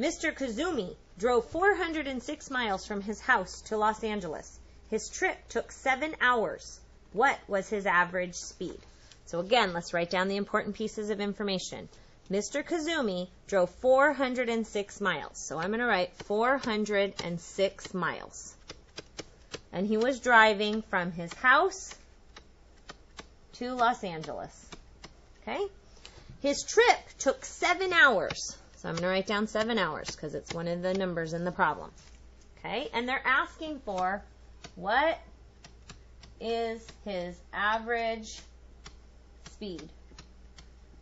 Mr. Kazumi drove 406 miles from his house to Los Angeles. His trip took 7 hours. What was his average speed? So again, let's write down the important pieces of information. Mr. Kazumi drove 406 miles. So I'm going to write 406 miles. And he was driving from his house to Los Angeles. Okay? His trip took 7 hours. So I'm going to write down 7 hours because it's one of the numbers in the problem. Okay? And they're asking for what is his average speed?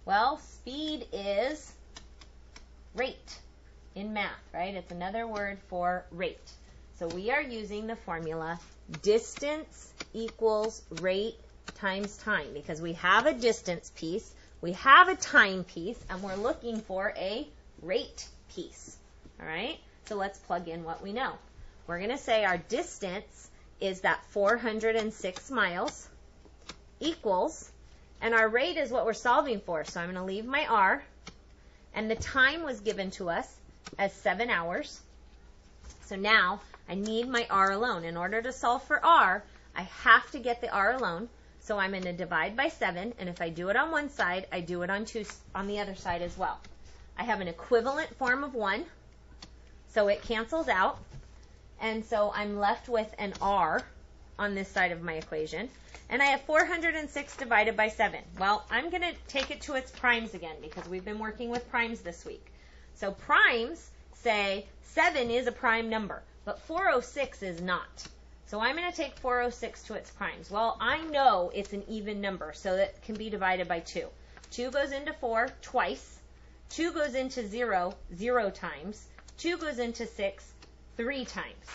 Well, speed is rate in math, right? It's another word for rate. So we are using the formula distance equals rate times time because we have a distance piece, we have a time piece, and we're looking for a rate piece. All right? So let's plug in what we know. We're going to say our distance is that 406 miles equals, and our rate is what we're solving for. So I'm going to leave my R, and the time was given to us as 7 hours. So now I need my R alone. In order to solve for R, I have to get the R alone. So I'm going to divide by 7, and if I do it on one side, I do it on the other side as well. I have an equivalent form of 1, so it cancels out. And so I'm left with an R on this side of my equation. And I have 406 divided by 7. Well, I'm going to take it to its primes again because we've been working with primes this week. So primes say 7 is a prime number, but 406 is not. So I'm going to take 406 to its primes. Well, I know it's an even number, so that can be divided by 2. 2 goes into 4 twice. 2 goes into 0 0 times. 2 goes into 6 3 times.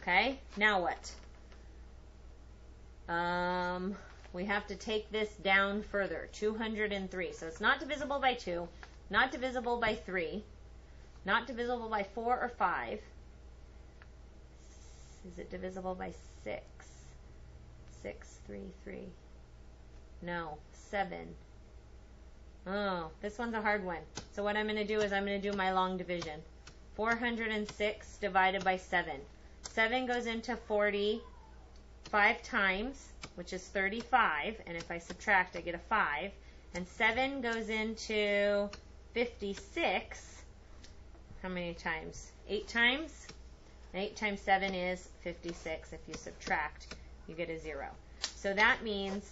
Okay, now what? We have to take this down further. 203. So it's not divisible by 2, not divisible by 3, not divisible by 4 or 5. Is it divisible by 6? 6, 3, 3. No, 7. Oh, this one's a hard one. So what I'm going to do is I'm going to do my long division. 406 divided by 7. 7 goes into 40 5 times, which is 35. And if I subtract, I get a 5. And 7 goes into 56. How many times? 8 times? 8 times 7 is 56. If you subtract, you get a 0. So that means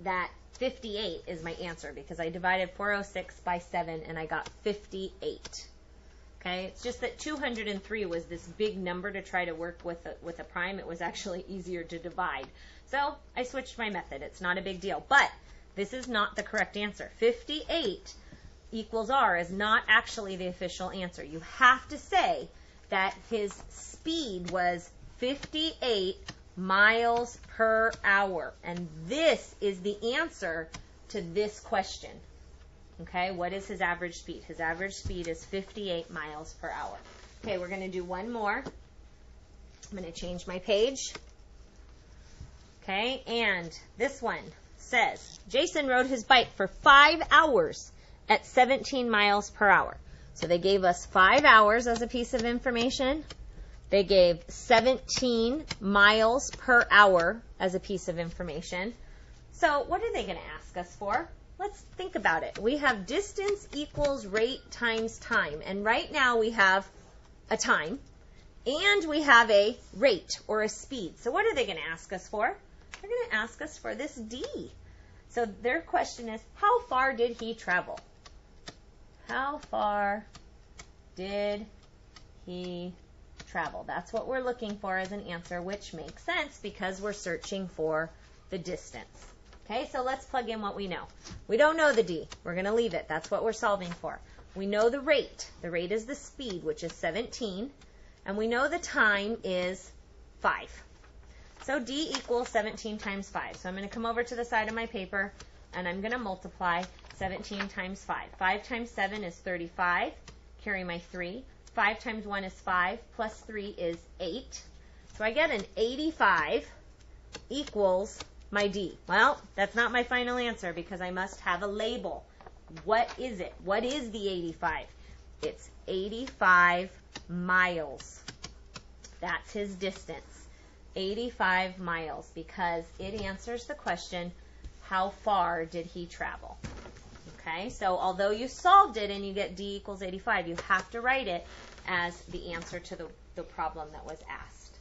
that 58 is my answer because I divided 406 by 7 and I got 58. Okay, it's just that 203 was this big number to try to work with a prime. It was actually easier to divide. So I switched my method. It's not a big deal. But this is not the correct answer. 58 equals R is not actually the official answer. You have to say that his speed was 58 miles per hour. And this is the answer to this question. Okay, what is his average speed? His average speed is 58 miles per hour. Okay, we're going to do one more. I'm going to change my page. Okay, and this one says, Jason rode his bike for 5 hours at 17 miles per hour. So they gave us 5 hours as a piece of information. They gave 17 miles per hour as a piece of information. So what are they going to ask us for? Let's think about it. We have distance equals rate times time. And right now we have a time and we have a rate or a speed. So what are they going to ask us for? They're going to ask us for this D. So their question is, how far did he travel? How far did he travel? That's what we're looking for as an answer, which makes sense because we're searching for the distance. Okay, so let's plug in what we know. We don't know the D. We're going to leave it. That's what we're solving for. We know the rate. The rate is the speed, which is 17. And we know the time is 5. So D equals 17 times 5. So I'm going to come over to the side of my paper, and I'm going to multiply 17 times 5. 5 times 7 is 35. Carry my 3. 5 times 1 is 5, plus 3 is 8. So I get an 85 equals my D. Well, that's not my final answer because I must have a label. What is it? What is the 85? It's 85 miles. That's his distance. 85 miles, because it answers the question, how far did he travel? Okay, so although you solved it and you get D equals 85, you have to write it as the answer to the problem that was asked.